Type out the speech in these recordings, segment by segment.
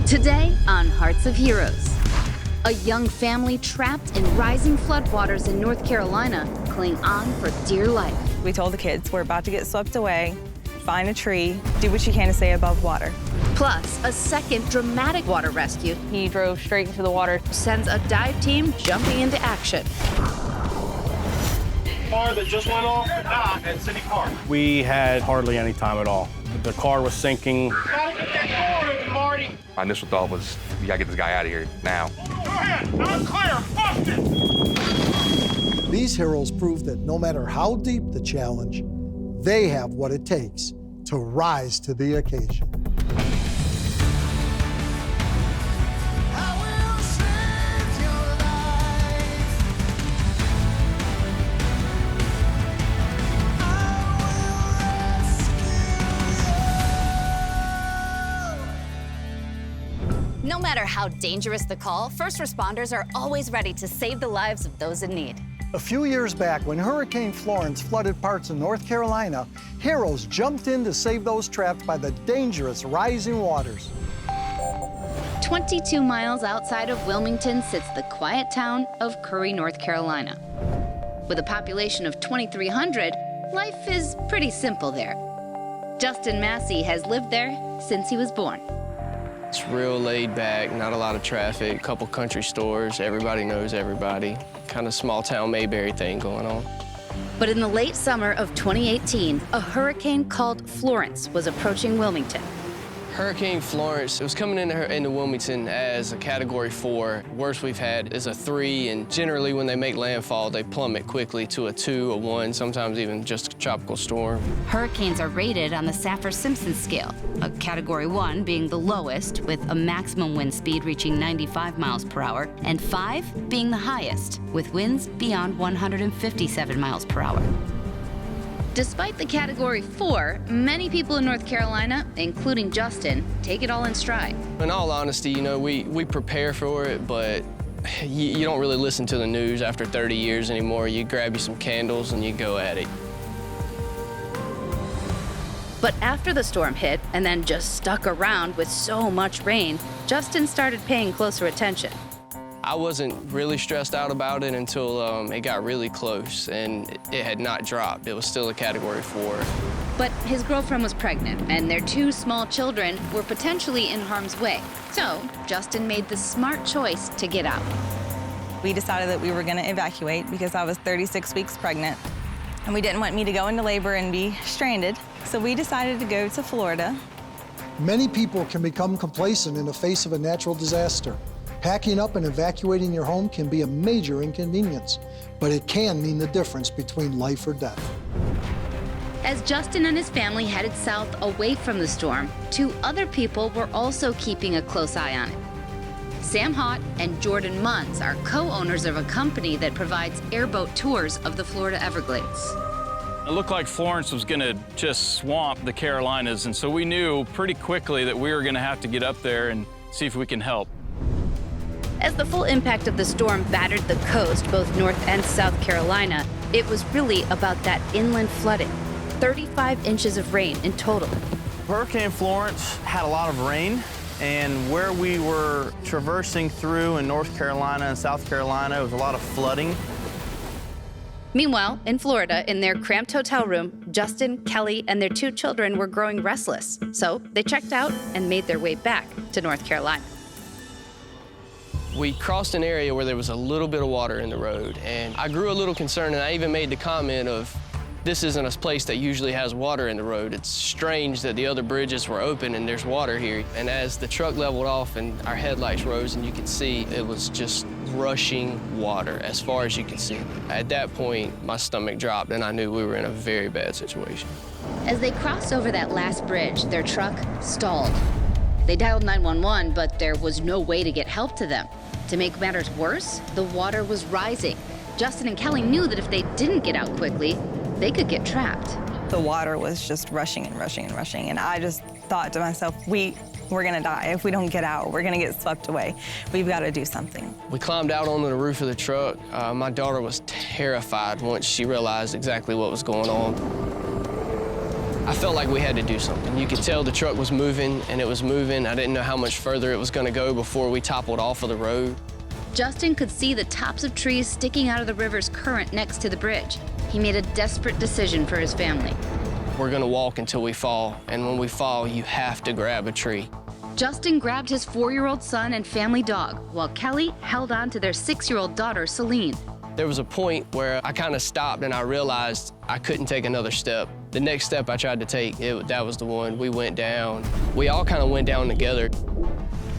Today on Hearts of Heroes, a young family trapped in rising floodwaters in North Carolina cling on for dear life. We told the kids, we're about to get swept away, find a tree, do what you can to stay above water. Plus, a second dramatic water rescue. He drove straight into the water. Sends a dive team jumping into action. Car that just went off the dock at City Park. We had hardly any time at all. The car was sinking. Gotta get that door open, Marty. My initial thought was, we gotta get this guy out of here now. Go ahead, I'm clear, bust it! These heroes prove that no matter how deep the challenge, they have what it takes to rise to the occasion. No matter how dangerous the call, first responders are always ready to save the lives of those in need. A few years back, when Hurricane Florence flooded parts of North Carolina, heroes jumped in to save those trapped by the dangerous rising waters. 22 miles outside of Wilmington sits the quiet town of Curry, North Carolina. With a population of 2,300, life is pretty simple there. Justin Massie has lived there since he was born. It's real laid back, not a lot of traffic, couple country stores, everybody knows everybody. Kind of small town Mayberry thing going on. But in the late summer of 2018, a hurricane called Florence was approaching Wilmington. Hurricane Florence, it was coming into Wilmington as a Category 4. Worst we've had is a 3, and generally when they make landfall, they plummet quickly to a 2, a 1, sometimes even just a tropical storm. Hurricanes are rated on the Saffir-Simpson scale, a Category 1 being the lowest, with a maximum wind speed reaching 95 miles per hour, and 5 being the highest, with winds beyond 157 miles per hour. Despite the Category 4, many people in North Carolina, including Justin, take it all in stride. In all honesty, you know, we prepare for it, but you don't really listen to the news after 30 years anymore. You grab you some candles and you go at it. But after the storm hit and then just stuck around with so much rain, Justin started paying closer attention. I wasn't really stressed out about it until it got really close, and it had not dropped. It was still a Category 4. But his girlfriend was pregnant, and their 2 small children were potentially in harm's way. So Justin made the smart choice to get out. We decided that we were going to evacuate because I was 36 weeks pregnant, and we didn't want me to go into labor and be stranded. So we decided to go to Florida. Many people can become complacent in the face of a natural disaster. Packing up and evacuating your home can be a major inconvenience, but it can mean the difference between life or death. As Justin and his family headed south away from the storm, 2 other people were also keeping a close eye on it. Sam Hott and Jordan Munns are co-owners of a company that provides airboat tours of the Florida Everglades. It looked like Florence was going to just swamp the Carolinas, and so we knew pretty quickly that we were going to have to get up there and see if we can help. As the full impact of the storm battered the coast, both North and South Carolina, it was really about that inland flooding. 35 inches of rain in total. Hurricane Florence had a lot of rain, and where we were traversing through in North Carolina and South Carolina, it was a lot of flooding. Meanwhile, in Florida, in their cramped hotel room, Justin, Kelly, and their 2 children were growing restless. So they checked out and made their way back to North Carolina. We crossed an area where there was a little bit of water in the road, and I grew a little concerned, and I even made the comment of, this isn't a place that usually has water in the road. It's strange that the other bridges were open and there's water here. And as the truck leveled off and our headlights rose and you could see, it was just rushing water as far as you could see. At that point, my stomach dropped and I knew we were in a very bad situation. As they crossed over that last bridge, their truck stalled. They dialed 911, but there was no way to get help to them. To make matters worse, the water was rising. Justin and Kelly knew that if they didn't get out quickly, they could get trapped. The water was just rushing and rushing and rushing, and I just thought to myself, we're gonna die. If we don't get out, we're gonna get swept away. We've got to do something. We climbed out onto the roof of the truck. My daughter was terrified once she realized exactly what was going on. I felt like we had to do something. You could tell the truck was moving, and it was moving. I didn't know how much further it was going to go before we toppled off of the road. Justin could see the tops of trees sticking out of the river's current next to the bridge. He made a desperate decision for his family. We're going to walk until we fall, and when we fall, you have to grab a tree. Justin grabbed his 4-year-old son and family dog, while Kelly held on to their 6-year-old daughter, Celine. There was a point where I kind of stopped and I realized I couldn't take another step. The next step I tried to take, that was the one. We went down. We all kind of went down together.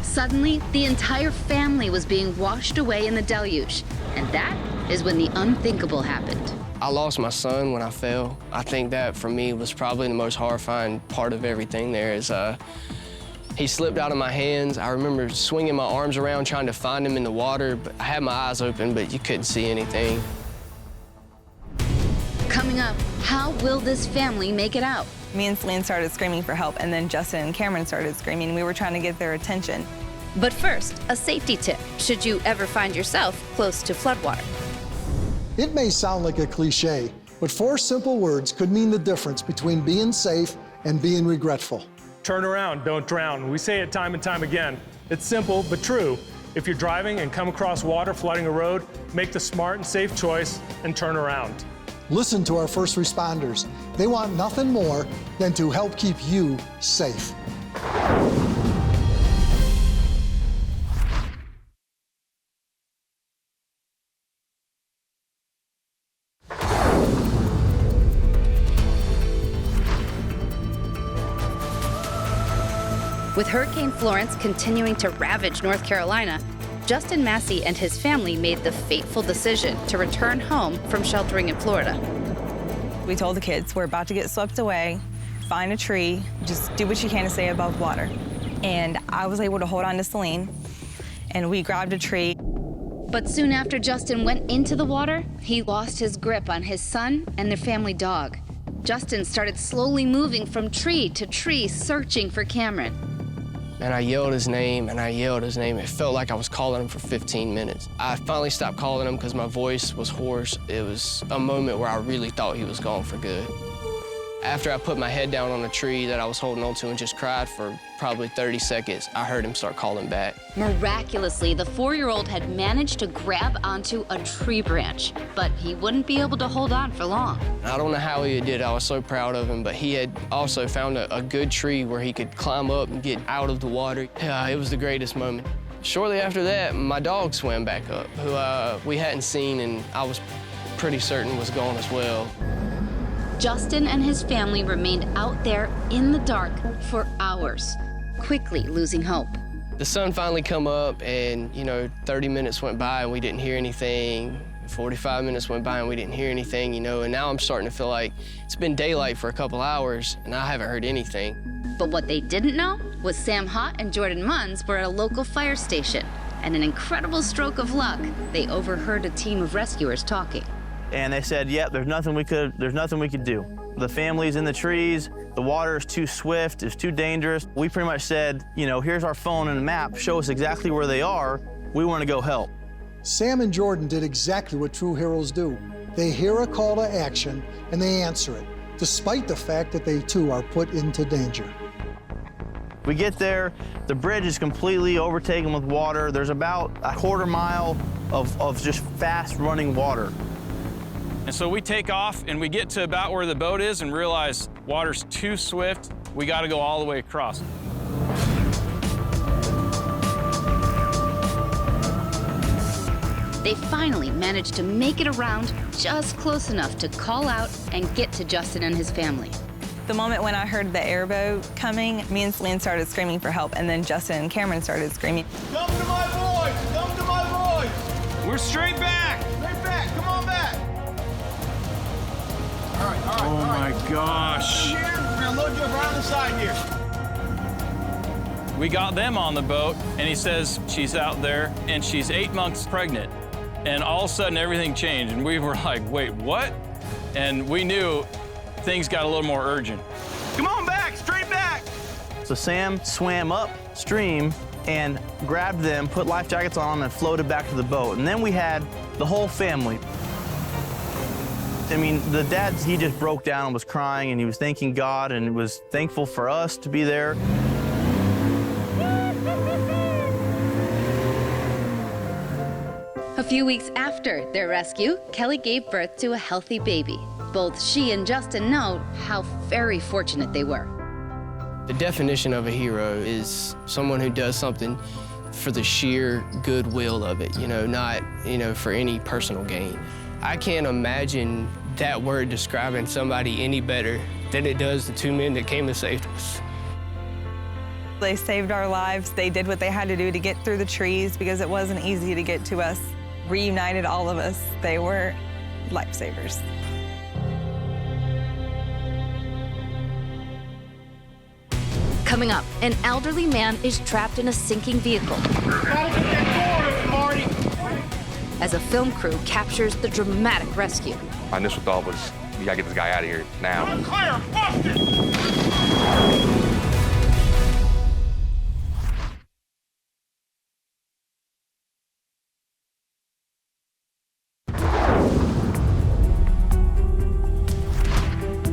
Suddenly, the entire family was being washed away in the deluge. And that is when the unthinkable happened. I lost my son when I fell. I think that, for me, was probably the most horrifying part of everything there is he slipped out of my hands. I remember swinging my arms around trying to find him in the water, but I had my eyes open, but you couldn't see anything. Coming up, how will this family make it out? Me and Celine started screaming for help, and then Justin and Cameron started screaming. We were trying to get their attention. But first, a safety tip, should you ever find yourself close to floodwater. It may sound like a cliche, but 4 simple words could mean the difference between being safe and being regretful. Turn around, don't drown. We say it time and time again. It's simple, but true. If you're driving and come across water flooding a road, make the smart and safe choice and turn around. Listen to our first responders. They want nothing more than to help keep you safe. With Hurricane Florence continuing to ravage North Carolina, Justin Massie and his family made the fateful decision to return home from sheltering in Florida. We told the kids, we're about to get swept away, find a tree, just do what you can to stay above water. And I was able to hold on to Celine, and we grabbed a tree. But soon after Justin went into the water, he lost his grip on his son and their family dog. Justin started slowly moving from tree to tree, searching for Cameron. And I yelled his name, and I yelled his name. It felt like I was calling him for 15 minutes. I finally stopped calling him because my voice was hoarse. It was a moment where I really thought he was gone for good. After I put my head down on a tree that I was holding onto and just cried for probably 30 seconds, I heard him start calling back. Miraculously, the 4-year-old had managed to grab onto a tree branch, but he wouldn't be able to hold on for long. I don't know how he did it. I was so proud of him, but he had also found a good tree where he could climb up and get out of the water. Yeah, it was the greatest moment. Shortly after that, my dog swam back up, who we hadn't seen, and I was pretty certain was gone as well. Justin and his family remained out there in the dark for hours, quickly losing hope. The sun finally come up, and 30 minutes went by and we didn't hear anything. 45 minutes went by and we didn't hear anything, and now I'm starting to feel like it's been daylight for a couple hours and I haven't heard anything. But what they didn't know was Sam Hott and Jordan Munns were at a local fire station, and an incredible stroke of luck, they overheard a team of rescuers talking. And they said, yep, there's nothing we could do. The family's in the trees, the water is too swift, it's too dangerous. We pretty much said, here's our phone and a map, show us exactly where they are. We want to go help. Sam and Jordan did exactly what true heroes do. They hear a call to action and they answer it, despite the fact that they too are put into danger. We get there, the bridge is completely overtaken with water. There's about a quarter mile of just fast running water. And so we take off and we get to about where the boat is and realize water's too swift. We got to go all the way across. They finally managed to make it around just close enough to call out and get to Justin and his family. The moment when I heard the airboat coming, me and Celine started screaming for help, and then Justin and Cameron started screaming. Come to my voice! Come to my voice! We're straight back! Straight back! Come on back! All right, Oh my gosh. Here, we're gonna load you up right on the side here. We got them on the boat, and he says she's out there, and she's 8 months pregnant. And all of a sudden, everything changed, and we were like, wait, what? And we knew things got a little more urgent. Come on back, straight back! So Sam swam upstream and grabbed them, put life jackets on them, and floated back to the boat. And then we had the whole family. I mean, the dad, he just broke down and was crying, and he was thanking God and was thankful for us to be there. A few weeks after their rescue, Kelly gave birth to a healthy baby. Both she and Justin know how very fortunate they were. The definition of a hero is someone who does something for the sheer goodwill of it, not, for any personal gain. I can't imagine that word describing somebody any better than it does the two men that came and saved us. They saved our lives. They did what they had to do to get through the trees because it wasn't easy to get to us. Reunited all of us. They were lifesavers. Coming up, an elderly man is trapped in a sinking vehicle as a film crew captures the dramatic rescue. My initial thought was, we gotta get this guy out of here now.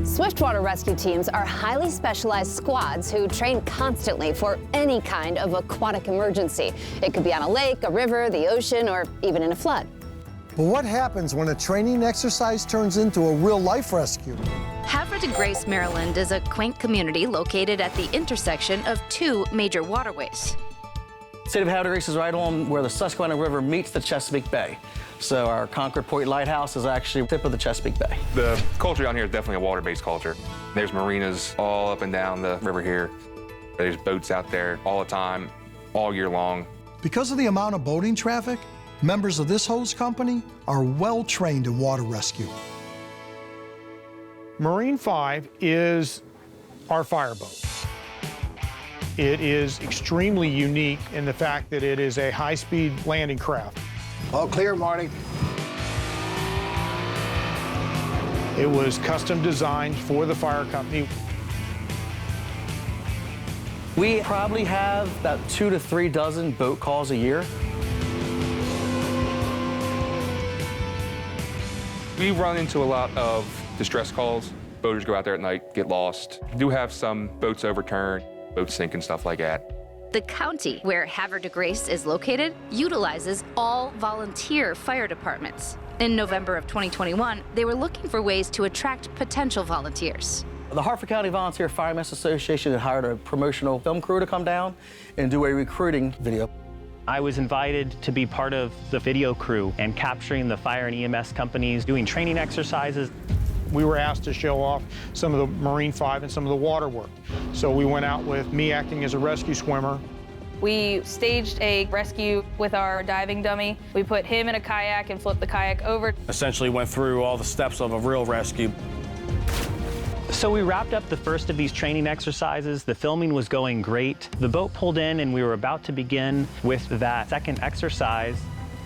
Swiftwater rescue teams are highly specialized squads who train constantly for any kind of aquatic emergency. It could be on a lake, a river, the ocean, or even in a flood. But what happens when a training exercise turns into a real-life rescue? Havre de Grace, Maryland is a quaint community located at the intersection of two major waterways. The city of Havre de Grace is right on where the Susquehanna River meets the Chesapeake Bay. So our Concord Point Lighthouse is actually the tip of the Chesapeake Bay. The culture down here is definitely a water-based culture. There's marinas all up and down the river here. There's boats out there all the time, all year long. Because of the amount of boating traffic, members of this hose company are well trained in water rescue. Marine 5 is our fireboat. It is extremely unique in the fact that it is a high-speed landing craft. All clear, Marty. It was custom designed for the fire company. We probably have about 2 to 3 dozen boat calls a year. We run into a lot of distress calls. Boaters go out there at night, get lost. We do have some boats overturned, boats sink and stuff like that. The county where Havre de Grace is located utilizes all volunteer fire departments. In November of 2021, they were looking for ways to attract potential volunteers. The Hartford County Volunteer Firemen's Association had hired a promotional film crew to come down and do a recruiting video. I was invited to be part of the video crew and capturing the fire and EMS companies, doing training exercises. We were asked to show off some of the Marine 5 and some of the water work. So we went out with me acting as a rescue swimmer. We staged a rescue with our diving dummy. We put him in a kayak and flipped the kayak over. Essentially went through all the steps of a real rescue. So we wrapped up the first of these training exercises. The filming was going great. The boat pulled in and we were about to begin with that second exercise.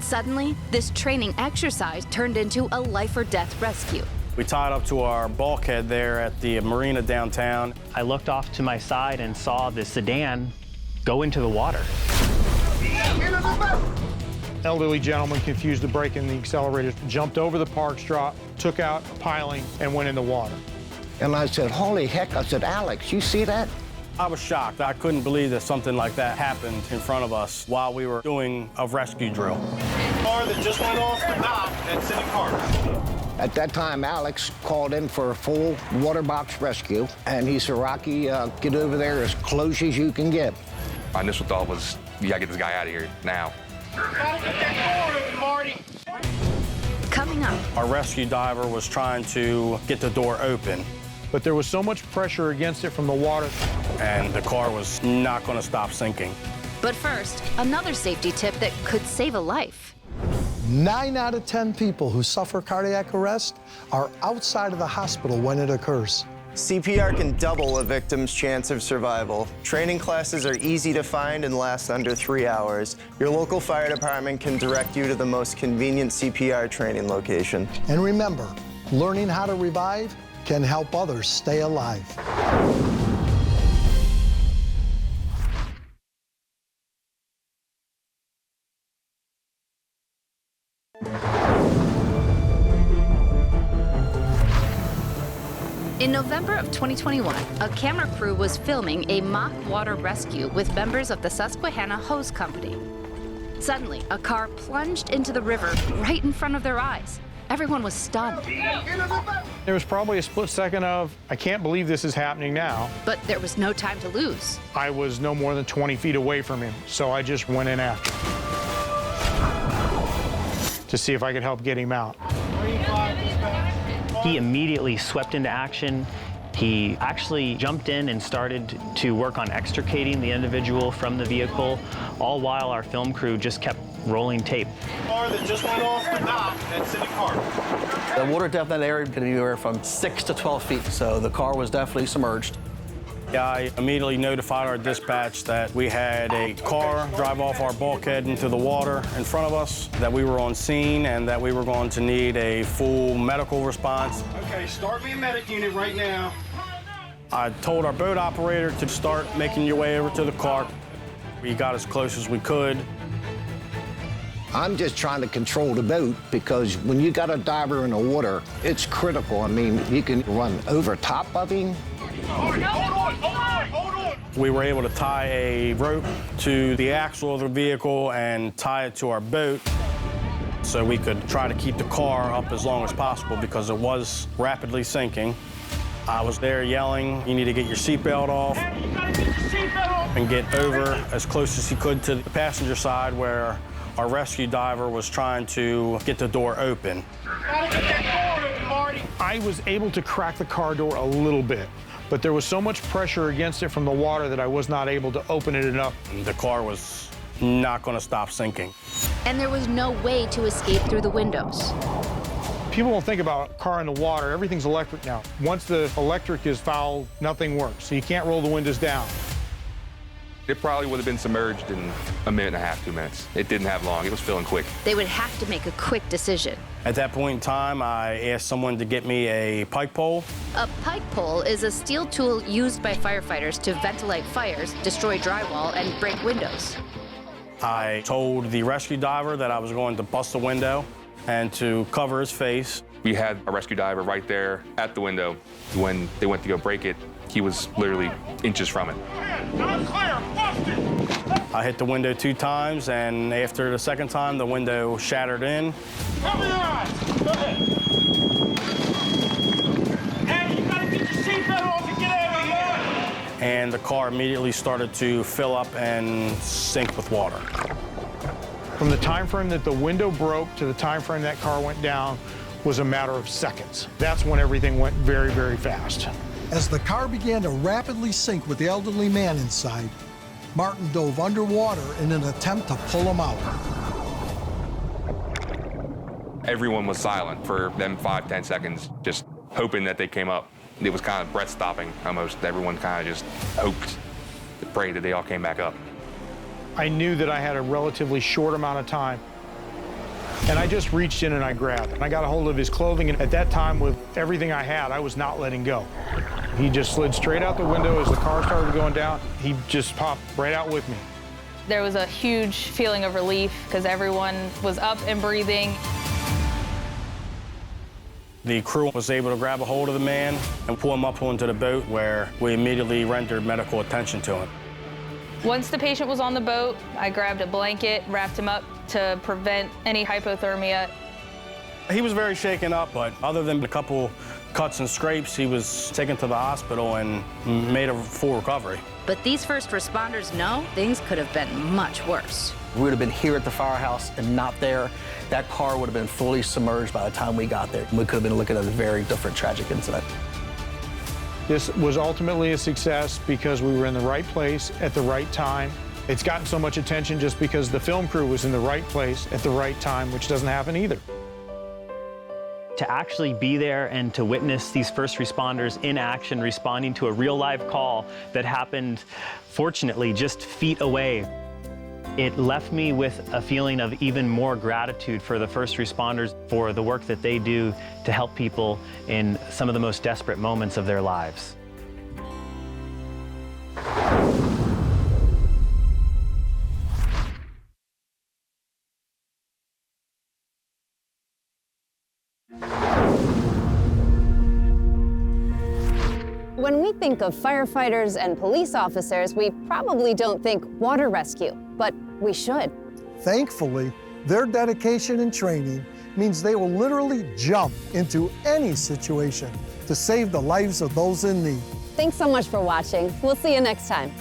Suddenly, this training exercise turned into a life or death rescue. We tied up to our bulkhead there at the marina downtown. I looked off to my side and saw the sedan go into the water. Elderly gentleman confused the brake and the accelerator, jumped over the park strop, took out piling, and went in the water. And I said, holy heck, I said, Alex, you see that? I was shocked. I couldn't believe that something like that happened in front of us while we were doing a rescue drill. Car that just went off the dock at City Park. At that time, Alex called in for a full water box rescue, and he said, Rocky, get over there as close as you can get. My initial thought was, we gotta get this guy out of here now. Gotta get that door open, Marty. Coming up. Our rescue diver was trying to get the door open. But there was so much pressure against it from the water. And the car was not gonna stop sinking. But first, another safety tip that could save a life. 9 out of 10 people who suffer cardiac arrest are outside of the hospital when it occurs. CPR can double a victim's chance of survival. Training classes are easy to find and last under 3 hours. Your local fire department can direct you to the most convenient CPR training location. And remember, learning how to revive can help others stay alive. In November of 2021, a camera crew was filming a mock water rescue with members of the Susquehanna Hose Company. Suddenly, a car plunged into the river right in front of their eyes. Everyone was stunned. There was probably a split second of, I can't believe this is happening now. But there was no time to lose. I was no more than 20 feet away from him, so I just went in after him to see if I could help get him out. He immediately swept into action. He actually jumped in and started to work on extricating the individual from the vehicle, all while our film crew just kept rolling tape. Car that just went off the dock at City Park. The water depth in that area could be anywhere from 6 to 12 feet, so the car was definitely submerged. I immediately notified our dispatch that we had a car drive off our bulkhead into the water in front of us, that we were on scene, and that we were going to need a full medical response. Okay, start me a medic unit right now. I told our boat operator to start making your way over to the car. We got as close as we could. I'm just trying to control the boat because when you got a diver in the water, it's critical. I mean, you can run over top of him. Hold on. We were able to tie a rope to the axle of the vehicle and tie it to our boat so we could try to keep the car up as long as possible because it was rapidly sinking. I was there yelling, you need to get your seatbelt off and get over as close as you could to the passenger side where our rescue diver was trying to get the door open. I was able to crack the car door a little bit, but there was so much pressure against it from the water that I was not able to open it enough. The car was not going to stop sinking. And there was no way to escape through the windows. People don't think about a car in the water. Everything's electric now. Once the electric is fouled, nothing works. So you can't roll the windows down. It probably would have been submerged in a minute and a half, 2 minutes. It didn't have long. It was filling quick. They would have to make a quick decision. At that point in time, I asked someone to get me a pike pole. A pike pole is a steel tool used by firefighters to ventilate fires, destroy drywall, and break windows. I told the rescue diver that I was going to bust the window and to cover his face. We had a rescue diver right there at the window. When they went to go break it, he was literally inches from it. I hit the window 2 times, and after the second time, the window shattered in. Cover your eyes. Go ahead. Hey, you gotta get your seatbelt off and get out of here. And the car immediately started to fill up and sink with water. From the time frame that the window broke to the time frame that car went down was a matter of seconds. That's when everything went very, very fast. As the car began to rapidly sink with the elderly man inside, Martin dove underwater in an attempt to pull him out. Everyone was silent for them 5-10 seconds, just hoping that they came up. It was kind of breath-stopping almost. Everyone kind of just hoped, prayed that they all came back up. I knew that I had a relatively short amount of time. And I just reached in and I grabbed it. I got a hold of his clothing, and at that time, with everything I had, I was not letting go. He just slid straight out the window as the car started going down. He just popped right out with me. There was a huge feeling of relief because everyone was up and breathing. The crew was able to grab a hold of the man and pull him up onto the boat, where we immediately rendered medical attention to him. Once the patient was on the boat, I grabbed a blanket, wrapped him up to prevent any hypothermia. He was very shaken up, but other than a couple cuts and scrapes, he was taken to the hospital and made a full recovery. But these first responders know things could have been much worse. We would have been here at the firehouse and not there. That car would have been fully submerged by the time we got there. We could have been looking at a very different tragic incident. This was ultimately a success because we were in the right place at the right time. It's gotten so much attention just because the film crew was in the right place at the right time, which doesn't happen either. To actually be there and to witness these first responders in action responding to a real live call that happened, fortunately, just feet away, it left me with a feeling of even more gratitude for the first responders for the work that they do to help people in some of the most desperate moments of their lives. think of firefighters and police officers, we probably don't think water rescue, but we should. Thankfully, their dedication and training means they will literally jump into any situation to save the lives of those in need. Thanks so much for watching. We'll see you next time.